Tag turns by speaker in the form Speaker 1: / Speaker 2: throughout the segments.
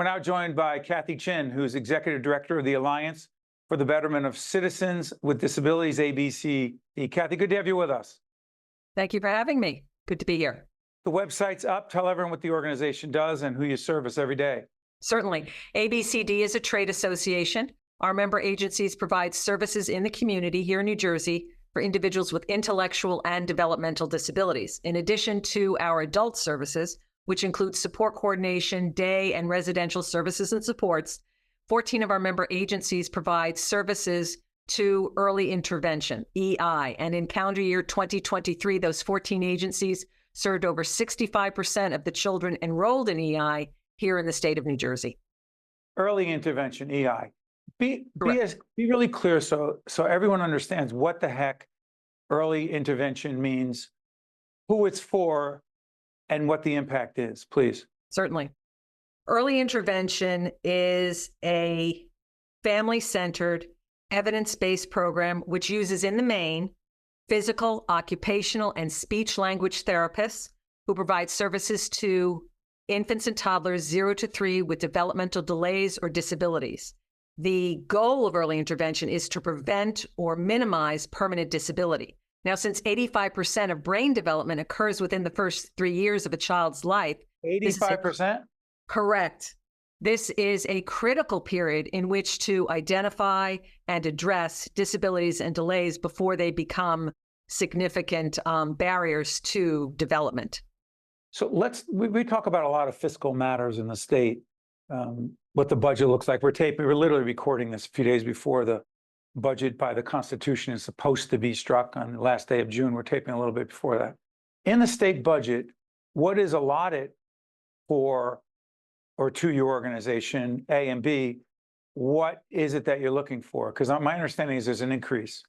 Speaker 1: We're now joined by Cathy Chin, who's Executive Director of the Alliance for the Betterment of Citizens with Disabilities, ABCD. Cathy, good to have you with us.
Speaker 2: Thank you for having me. Good to be here.
Speaker 1: The website's up. Tell everyone what the organization does and who you service every day.
Speaker 2: Certainly. ABCD is a trade association. Our member agencies provide services in the community here in New Jersey for individuals with intellectual and developmental disabilities. In addition to our adult services, which includes support coordination, day and residential services and supports, 14 of our member agencies provide services to early intervention, EI. And in calendar year 2023, those 14 agencies served over 65% of the children enrolled in EI here in the state of New Jersey.
Speaker 1: Early intervention, EI. Be really clear so everyone understands what the heck early intervention means, who it's for, and what the impact is, please.
Speaker 2: Certainly. Early intervention is a family-centered, evidence-based program which uses, in the main, physical, occupational, and speech-language therapists who provide services to infants and toddlers 0 to 3 with developmental delays or disabilities. The goal of early intervention is to prevent or minimize permanent disability. Now, since 85% of brain development occurs within the first 3 years of a child's life.
Speaker 1: 85%?
Speaker 2: Correct. This is a critical period in which to identify and address disabilities and delays before they become significant barriers to development.
Speaker 1: So we talk about a lot of fiscal matters in the state, what the budget looks like. We're literally recording this a few days before the budget by the Constitution is supposed to be struck on the last day of June. We're taping a little bit before that. In the state budget, what is allotted for or to your organization, A and B? What is it that you're looking for? Because my understanding is there's an increase.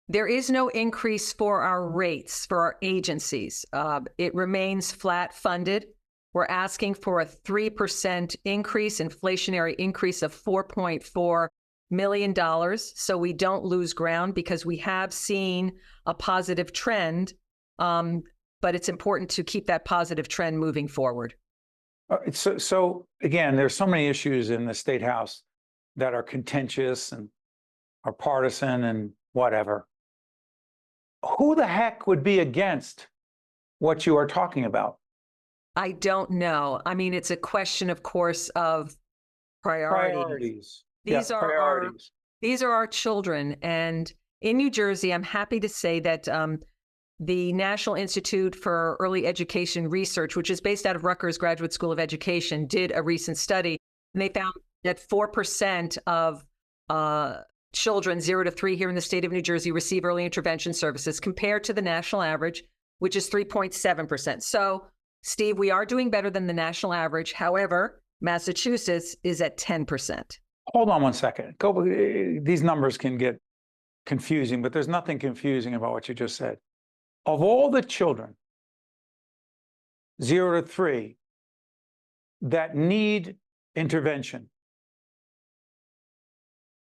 Speaker 2: There is no increase for our rates for our agencies. It remains flat funded. We're asking for a 3% increase, inflationary increase of $4.4 million. So we don't lose ground because we have seen a positive trend, but it's important to keep that positive trend moving forward.
Speaker 1: So again, there's so many issues in the State House that are contentious and are partisan and whatever. Who the heck would be against what you are talking about?
Speaker 2: I don't know. I mean, it's a question, of course, of priorities. These are our children. And in New Jersey, I'm happy to say that the National Institute for Early Education Research, which is based out of Rutgers Graduate School of Education, did a recent study, and they found that 4% of children 0 to 3 here in the state of New Jersey receive early intervention services compared to the national average, which is 3.7%. So, Steve, we are doing better than the national average. However, Massachusetts is at 10%.
Speaker 1: Hold on one second. These numbers can get confusing, but there's nothing confusing about what you just said. Of all the children 0 to 3 that need intervention,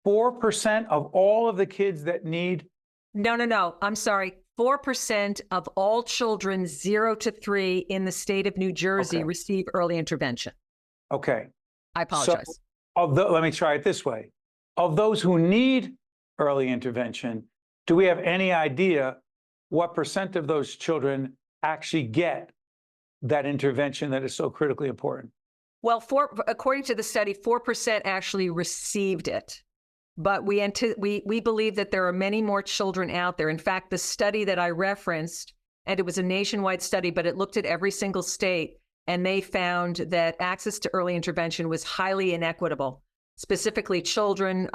Speaker 1: 4% of all of the kids that need...
Speaker 2: No. I'm sorry. 4% of all children 0 to 3 in the state of New Jersey receive early intervention.
Speaker 1: Okay.
Speaker 2: I apologize.
Speaker 1: So, let me try it this way. Of those who need early intervention, do we have any idea what percent of those children actually get that intervention that is so critically important?
Speaker 2: Well, according to the study, 4% actually received it. But we believe that there are many more children out there. In fact, the study that I referenced, and it was a nationwide study, but it looked at every single state, and they found that access to early intervention was highly inequitable, specifically children,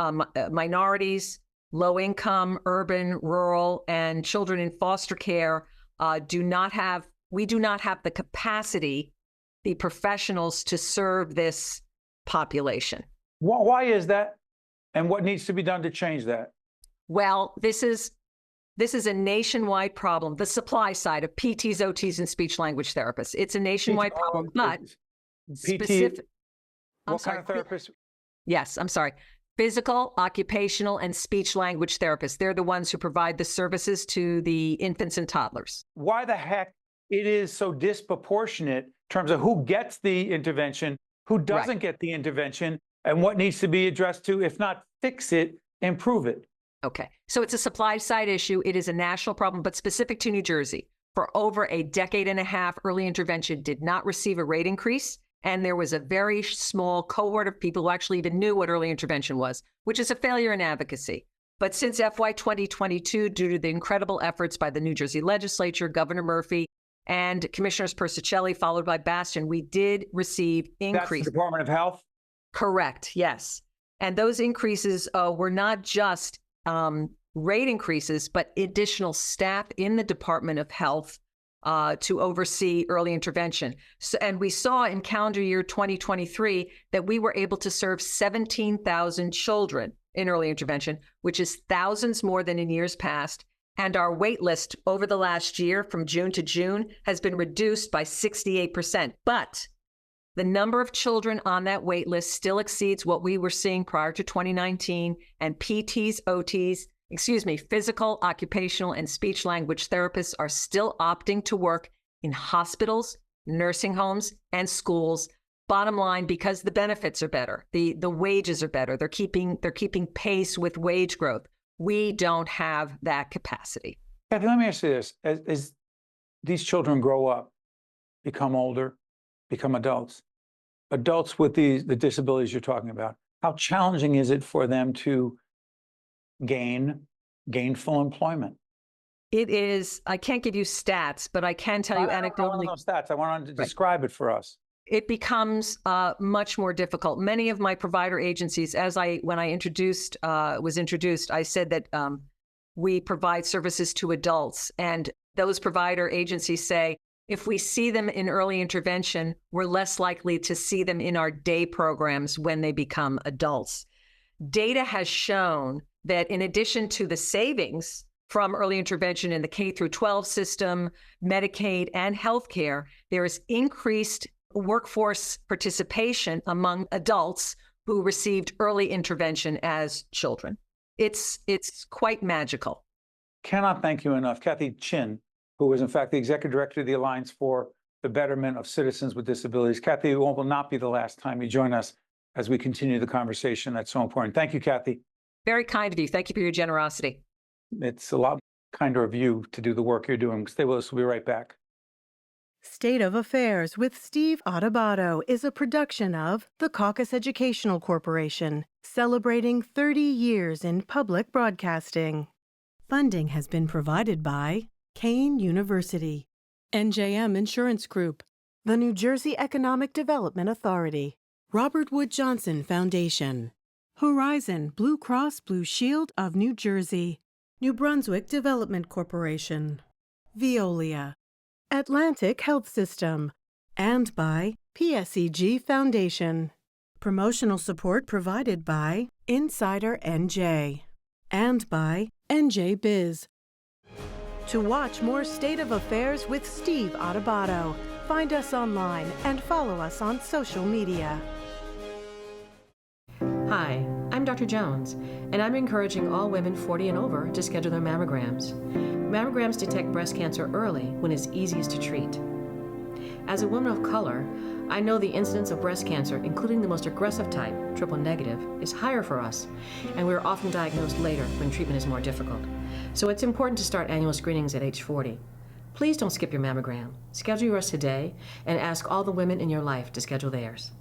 Speaker 2: minorities, low income, urban, rural, and children in foster care we do not have the capacity, the professionals to serve this population.
Speaker 1: Why is that? And what needs to be done to change that?
Speaker 2: Well, this is a nationwide problem, the supply side of PTs, OTs, and speech language therapists. It's a nationwide problem, but specific.
Speaker 1: What kind of therapists?
Speaker 2: Yes, I'm sorry. Physical, occupational, and speech language therapists. They're the ones who provide the services to the infants and toddlers.
Speaker 1: Why the heck it is so disproportionate terms of who gets the intervention, who doesn't get the intervention, and what needs to be addressed to, if not fix it, improve it.
Speaker 2: Okay. So it's a supply side issue. It is a national problem, but specific to New Jersey. For over a decade and a half, early intervention did not receive a rate increase. And there was a very small cohort of people who actually even knew what early intervention was, which is a failure in advocacy. But since FY 2022, due to the incredible efforts by the New Jersey legislature, Governor Murphy, and Commissioners Persicelli, followed by Bastian, we did receive increases.
Speaker 1: That's the Department of Health?
Speaker 2: Correct, yes. And those increases were not just rate increases, but additional staff in the Department of Health to oversee early intervention. So, and we saw in calendar year 2023 that we were able to serve 17,000 children in early intervention, which is thousands more than in years past. And our wait list over the last year from June to June has been reduced by 68%. But the number of children on that wait list still exceeds what we were seeing prior to 2019. And PTs, OTs, physical, occupational, and speech language therapists are still opting to work in hospitals, nursing homes, and schools. Bottom line, because the benefits are better, the wages are better. They're keeping pace with wage growth. We don't have that capacity.
Speaker 1: Cathy, let me ask you this. As these children grow up, become older, become adults with the disabilities you're talking about, how challenging is it for them to gain gainful employment?
Speaker 2: It is. I can't give you stats, but I can tell you anecdotally.
Speaker 1: I want those stats. I want to describe it for us.
Speaker 2: It becomes much more difficult. Many of my provider agencies, when I was introduced, I said that we provide services to adults, and those provider agencies say, if we see them in early intervention, we're less likely to see them in our day programs when they become adults. Data has shown that in addition to the savings from early intervention in the K through 12 system, Medicaid, and healthcare, there is increased workforce participation among adults who received early intervention as children. It's quite magical.
Speaker 1: Cannot thank you enough. Cathy Chin, who is in fact the Executive Director of the Alliance for the Betterment of Citizens with Disabilities. Cathy, it will not be the last time you join us as we continue the conversation that's so important. Thank you, Cathy.
Speaker 2: Very kind of you. Thank you for your generosity.
Speaker 1: It's a lot kinder of you to do the work you're doing. Stay with us. We'll be right back.
Speaker 3: State of Affairs with Steve Adubato is a production of the Caucus Educational Corporation, celebrating 30 years in public broadcasting. Funding has been provided by Kane University, NJM Insurance Group, the New Jersey Economic Development Authority, Robert Wood Johnson Foundation, Horizon Blue Cross Blue Shield of New Jersey, New Brunswick Development Corporation, Veolia, Atlantic Health System, and by PSEG Foundation. Promotional support provided by Insider NJ and by NJ Biz. To watch more State of Affairs with Steve Adubato, find us online and follow us on social media.
Speaker 4: Hi, I'm Dr. Jones, and I'm encouraging all women 40 and over to schedule their mammograms. Mammograms detect breast cancer early when it's easiest to treat. As a woman of color, I know the incidence of breast cancer, including the most aggressive type, triple negative, is higher for us, and we're often diagnosed later when treatment is more difficult. So it's important to start annual screenings at age 40. Please don't skip your mammogram. Schedule yours today and ask all the women in your life to schedule theirs.